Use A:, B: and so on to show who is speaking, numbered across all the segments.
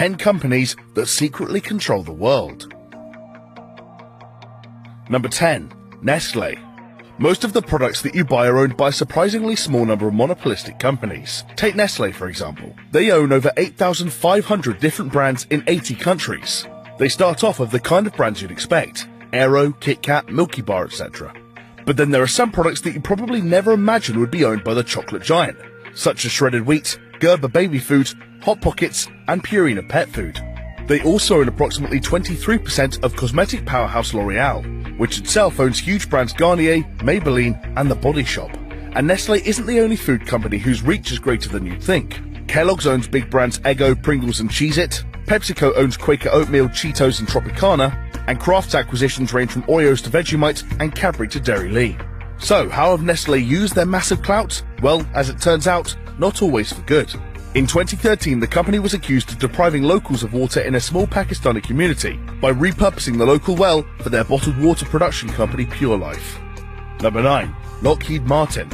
A: 10 companies that secretly control the world. Number 10. Nestle. Most of the products that you buy are owned by a surprisingly small number of monopolistic companies. Take Nestle, for example. They own over 8,500 different brands in 80 countries. They start off with the kind of brands you'd expect: Aero, Kit Kat, Milky Bar, etc. But then there are some products that you probably never imagined would be owned by the chocolate giant, such as shredded wheat, Gerber baby food, Hot Pockets, and Purina pet food. They also own approximately 23% of cosmetic powerhouse L'Oreal, which itself owns huge brands Garnier, Maybelline, and The Body Shop. And Nestle isn't the only food company whose reach is greater than you'd think. Kellogg's owns big brands Eggo, Pringles, and Cheez-It. PepsiCo owns Quaker Oatmeal, Cheetos, and Tropicana. And Kraft's acquisitions range from Oreos to Vegemite and Cadbury to Dairy Lee. So, how have Nestle used their massive clout? Well, as it turns out, not always for good. In 2013, the company was accused of depriving locals of water in a small Pakistani community by repurposing the local well for their bottled water production company Pure Life. Number 9. Lockheed Martin.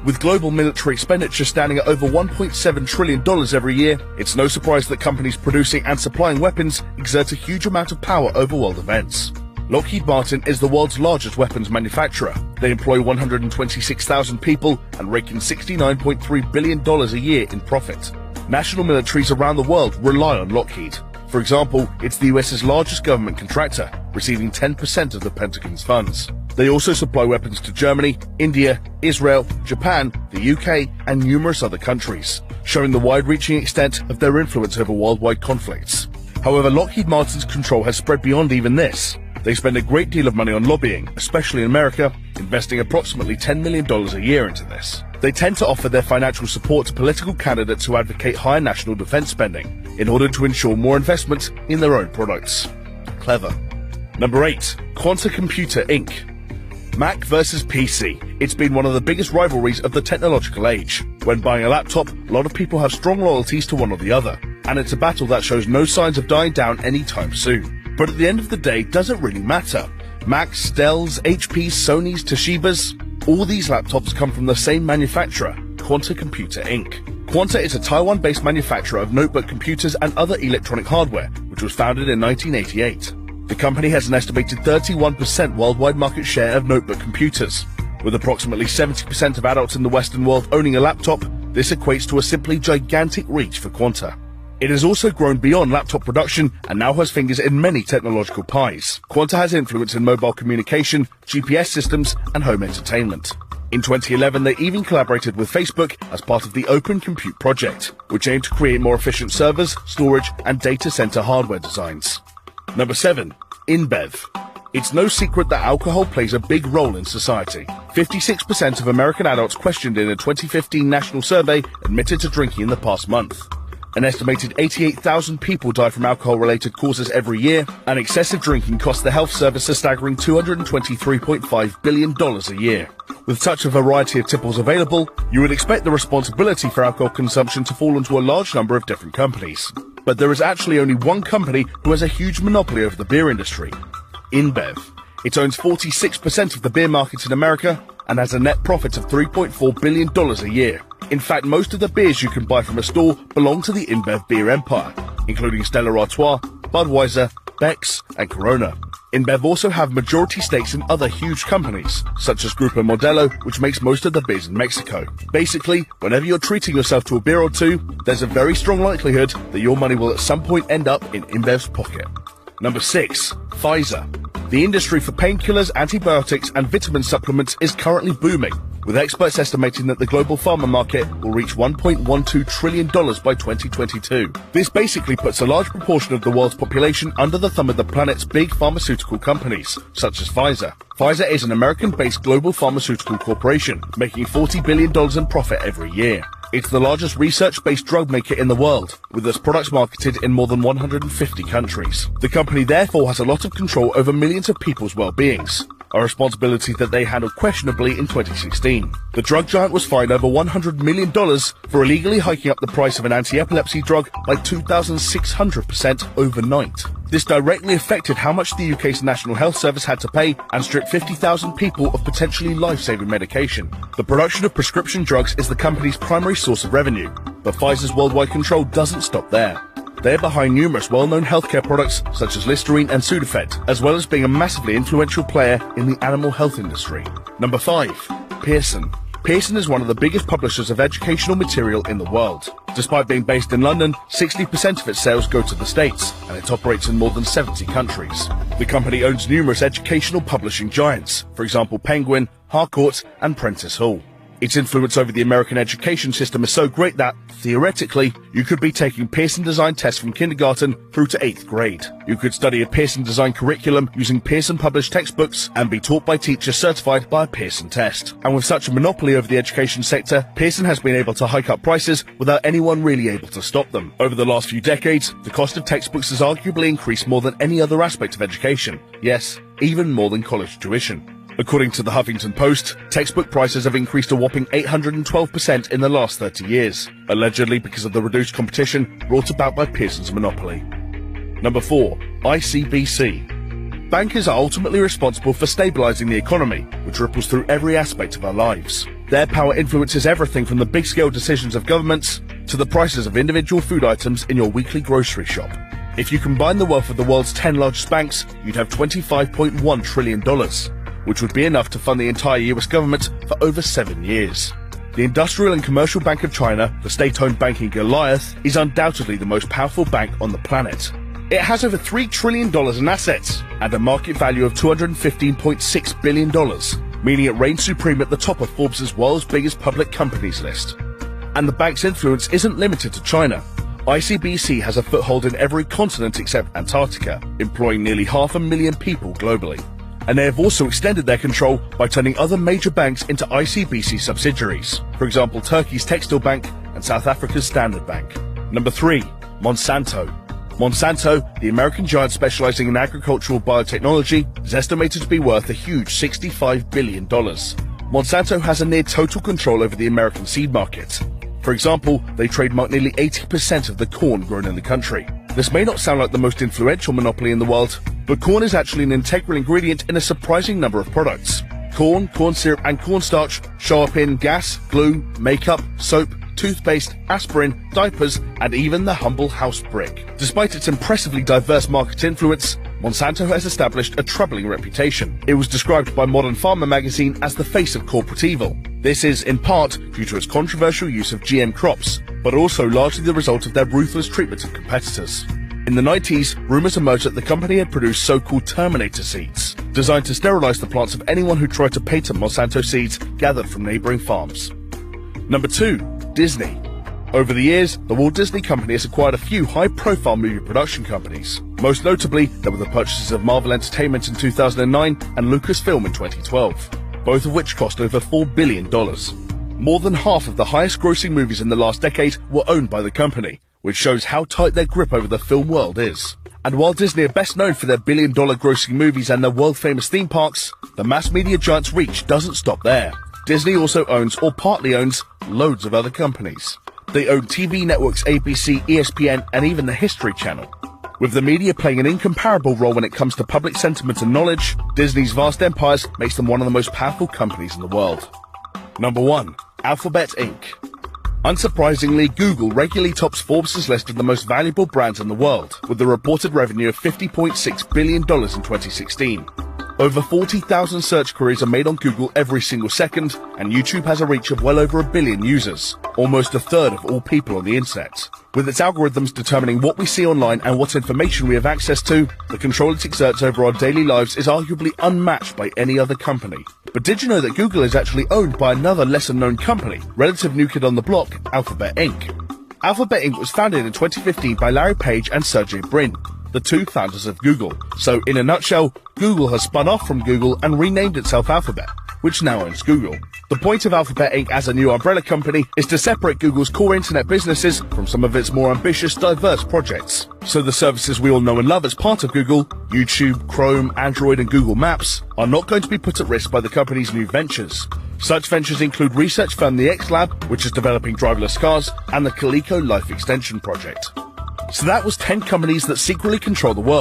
A: With global military expenditure standing at over $1.7 trillion every year, it's no surprise that companies producing and supplying weapons exert a huge amount of power over world events. Lockheed Martin is the world's largest weapons manufacturer. They employ 126,000 people and rake in $69.3 billion a year in profit. National militaries around the world rely on Lockheed. For example, it's the US's largest government contractor, receiving 10% of the Pentagon's funds. They also supply weapons to Germany, India, Israel, Japan, the UK, and numerous other countries, showing the wide-reaching extent of their influence over worldwide conflicts. However, Lockheed Martin's control has spread beyond even this. They spend a great deal of money on lobbying, especially in America, investing approximately $10 million a year into this. They tend to offer their financial support to political candidates who advocate higher national defense spending in order to ensure more investment in their own products. Clever. Number 8. Quanta Computer Inc. Mac versus PC. It's been one of the biggest rivalries of the technological age. When buying a laptop, a lot of people have strong loyalties to one or the other, and it's a battle that shows no signs of dying down anytime soon. But at the end of the day, does it really matter? Macs, Dells, HPs, Sonys, Toshibas, all these laptops come from the same manufacturer, Quanta Computer Inc. Quanta is a Taiwan-based manufacturer of notebook computers and other electronic hardware, which was founded in 1988. The company has an estimated 31% worldwide market share of notebook computers. With approximately 70% of adults in the Western world owning a laptop, this equates to a simply gigantic reach for Quanta. It has also grown beyond laptop production and now has fingers in many technological pies. Quanta has influence in mobile communication, GPS systems, and home entertainment. In 2011, they even collaborated with Facebook as part of the Open Compute project, which aimed to create more efficient servers, storage, and data center hardware designs. Number 7. InBev. It's no secret that alcohol plays a big role in society. 56% of American adults questioned in a 2015 national survey admitted to drinking in the past month. An estimated 88,000 people die from alcohol-related causes every year, and excessive drinking costs the health service a staggering $223.5 billion a year. With such a variety of tipples available, you would expect the responsibility for alcohol consumption to fall onto a large number of different companies. But there is actually only one company who has a huge monopoly over the beer industry: InBev. It owns 46% of the beer market in America and has a net profit of $3.4 billion a year. In fact, most of the beers you can buy from a store belong to the InBev beer empire, including Stella Artois, Budweiser, Beck's, and Corona. InBev also have majority stakes in other huge companies, such as Grupo Modelo, which makes most of the beers in Mexico. Basically, whenever you're treating yourself to a beer or two, there's a very strong likelihood that your money will at some point end up in InBev's pocket. Number 6. Pfizer. The industry for painkillers, antibiotics, and vitamin supplements is currently booming, with experts estimating that the global pharma market will reach $1.12 trillion by 2022. This basically puts a large proportion of the world's population under the thumb of the planet's big pharmaceutical companies, such as Pfizer. Pfizer is an American-based global pharmaceutical corporation, making $40 billion in profit every year. It's the largest research-based drug maker in the world, with its products marketed in more than 150 countries. The company therefore has a lot of control over millions of people's well-beings, a responsibility that they handled questionably in 2016. The drug giant was fined over $100 million for illegally hiking up the price of an anti-epilepsy drug by 2,600% overnight. This directly affected how much the UK's National Health Service had to pay and stripped 50,000 people of potentially life-saving medication. The production of prescription drugs is the company's primary source of revenue, but Pfizer's worldwide control doesn't stop there. They are behind numerous well-known healthcare products such as Listerine and Sudafed, as well as being a massively influential player in the animal health industry. Number 5. Pearson. Pearson is one of the biggest publishers of educational material in the world. Despite being based in London, 60% of its sales go to the States, and it operates in more than 70 countries. The company owns numerous educational publishing giants, for example Penguin, Harcourt, and Prentice Hall. Its influence over the American education system is so great that, theoretically, you could be taking Pearson design tests from kindergarten through to 8th grade. You could study a Pearson design curriculum using Pearson published textbooks and be taught by teachers certified by a Pearson test. And with such a monopoly over the education sector, Pearson has been able to hike up prices without anyone really able to stop them. Over the last few decades, the cost of textbooks has arguably increased more than any other aspect of education. Yes, even more than college tuition. According to the Huffington Post, textbook prices have increased a whopping 812% in the last 30 years, allegedly because of the reduced competition brought about by Pearson's monopoly. Number 4. ICBC. Bankers are ultimately responsible for stabilizing the economy, which ripples through every aspect of our lives. Their power influences everything from the big-scale decisions of governments to the prices of individual food items in your weekly grocery shop. If you combine the wealth of the world's 10 largest banks, you'd have $25.1 trillion. Which would be enough to fund the entire US government for over 7 years. The Industrial and Commercial Bank of China, the state-owned banking Goliath, is undoubtedly the most powerful bank on the planet. It has over $3 trillion in assets and a market value of $215.6 billion, meaning it reigns supreme at the top of Forbes' world's biggest public companies list. And the bank's influence isn't limited to China. ICBC has a foothold in every continent except Antarctica, employing nearly 500,000 people globally. And they have also extended their control by turning other major banks into ICBC subsidiaries, for example Turkey's Textile Bank and South Africa's Standard Bank. Number 3. Monsanto. Monsanto, the American giant specializing in agricultural biotechnology, is estimated to be worth a huge $65 billion. Monsanto has a near total control over the American seed market. For example, they trademark nearly 80% of the corn grown in the country. This may not sound like the most influential monopoly in the world, but corn is actually an integral ingredient in a surprising number of products. Corn, corn syrup, and cornstarch show up in gas, glue, makeup, soap, toothpaste, aspirin, diapers, and even the humble house brick. Despite its impressively diverse market influence, Monsanto has established a troubling reputation. It was described by Modern Farmer magazine as the face of corporate evil. This is, in part, due to its controversial use of GM crops, but also largely the result of their ruthless treatment of competitors. In the 90s, rumors emerged that the company had produced so-called Terminator seeds, designed to sterilize the plants of anyone who tried to patent Monsanto seeds gathered from neighboring farms. Number 2. Disney. Over the years, the Walt Disney Company has acquired a few high-profile movie production companies. Most notably, there were the purchases of Marvel Entertainment in 2009 and Lucasfilm in 2012, both of which cost over $4 billion. More than half of the highest-grossing movies in the last decade were owned by the company, which shows how tight their grip over the film world is. And while Disney are best known for their billion-dollar grossing movies and their world-famous theme parks, the mass media giant's reach doesn't stop there. Disney also owns, or partly owns, loads of other companies. They own TV networks ABC, ESPN, and even the History Channel. With the media playing an incomparable role when it comes to public sentiment and knowledge, Disney's vast empires makes them one of the most powerful companies in the world. Number 1. Alphabet Inc. Unsurprisingly, Google regularly tops Forbes' list of the most valuable brands in the world, with a reported revenue of $50.6 billion in 2016. Over 40,000 search queries are made on Google every single second, and YouTube has a reach of well over 1 billion users, almost a third of all people on the internet. With its algorithms determining what we see online and what information we have access to, the control it exerts over our daily lives is arguably unmatched by any other company. But did you know that Google is actually owned by another lesser-known company, relative new kid on the block, Alphabet Inc.? Alphabet Inc. was founded in 2015 by Larry Page and Sergey Brin, the two founders of Google. So, in a nutshell, Google has spun off from Google and renamed itself Alphabet, which now owns Google. The point of Alphabet Inc. as a new umbrella company is to separate Google's core internet businesses from some of its more ambitious, diverse projects. So the services we all know and love as part of Google, YouTube, Chrome, Android, and Google Maps, are not going to be put at risk by the company's new ventures. Such ventures include research firm the X Lab, which is developing driverless cars, and the Coleco Life Extension project. So that was 10 companies that secretly control the world.